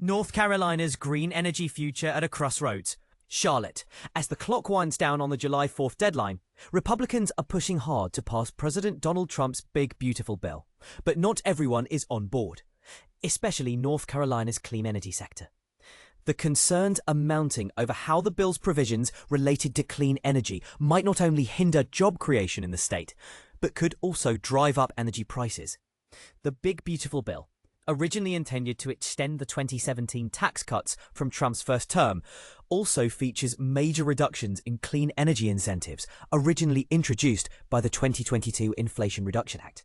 North Carolina's green energy future at a crossroads. Charlotte. As the clock winds down on the July 4th deadline, Republicans are pushing hard to pass President Donald Trump's big, beautiful bill. But not everyone is on board, especially North Carolina's clean energy sector. The concerns are mounting over how the bill's provisions related to clean energy might not only hinder job creation in the state, but could also drive up energy prices. The big, beautiful bill, originally intended to extend the 2017 tax cuts from Trump's first term, also features major reductions in clean energy incentives originally introduced by the 2022 Inflation Reduction Act.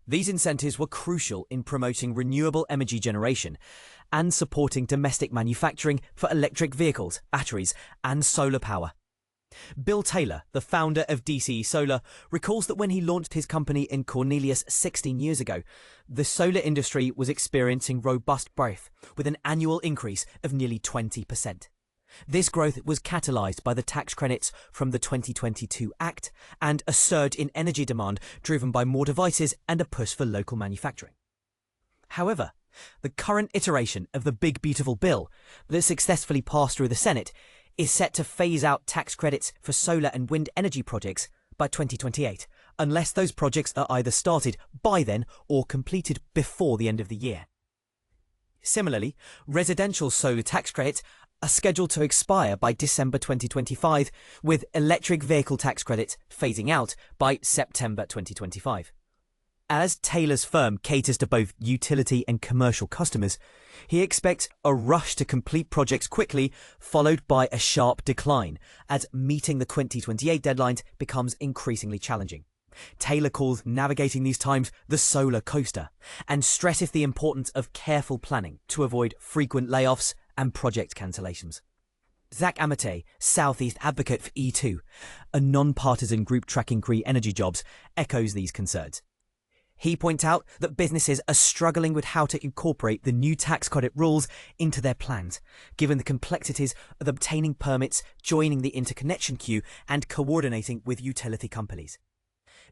These incentives were crucial in promoting renewable energy generation and supporting domestic manufacturing for electric vehicles, batteries, and solar power. Bill Taylor, the founder of DCE Solar, recalls that when he launched his company in Cornelius 16 years ago, the solar industry was experiencing robust growth, with an annual increase of nearly 20%. This growth was catalyzed by the tax credits from the 2022 Act and a surge in energy demand driven by more devices and a push for local manufacturing. However, the current iteration of the big, beautiful bill that successfully passed through the Senate is set to phase out tax credits for solar and wind energy projects by 2028, unless those projects are either started by then or completed before the end of the year. Similarly, residential solar tax credits are scheduled to expire by December 2025, with electric vehicle tax credits phasing out by September 2025. As Taylor's firm caters to both utility and commercial customers, he expects a rush to complete projects quickly, followed by a sharp decline, as meeting the 2028 deadlines becomes increasingly challenging. Taylor calls navigating these times the solar coaster, and stresses the importance of careful planning to avoid frequent layoffs and project cancellations. Zach Amate, Southeast advocate for E2, a non-partisan group tracking green energy jobs, echoes these concerns. He points out that businesses are struggling with how to incorporate the new tax credit rules into their plans, given the complexities of obtaining permits, joining the interconnection queue, and coordinating with utility companies.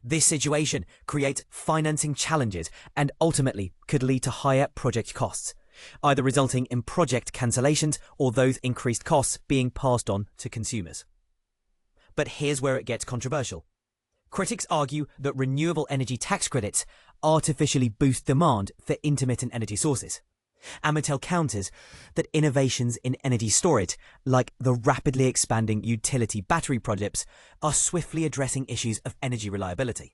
This situation creates financing challenges and ultimately could lead to higher project costs, either resulting in project cancellations or those increased costs being passed on to consumers. But here's where it gets controversial. Critics argue that renewable energy tax credits artificially boost demand for intermittent energy sources. Amatel counters that innovations in energy storage, like the rapidly expanding utility battery projects, are swiftly addressing issues of energy reliability.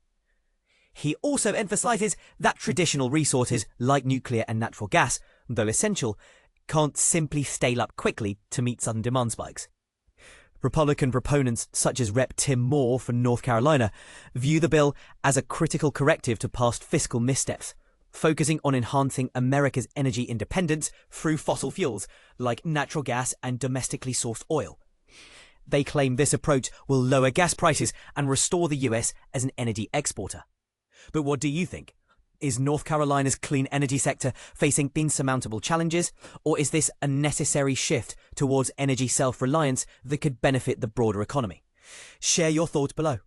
He also emphasizes that traditional resources like nuclear and natural gas, though essential, can't simply scale up quickly to meet sudden demand spikes. Republican proponents such as Rep. Tim Moore from North Carolina view the bill as a critical corrective to past fiscal missteps, focusing on enhancing America's energy independence through fossil fuels like natural gas and domestically sourced oil. They claim this approach will lower gas prices and restore the US as an energy exporter. But what do you think? Is North Carolina's clean energy sector facing insurmountable challenges, or is this a necessary shift towards energy self-reliance that could benefit the broader economy? Share your thoughts below.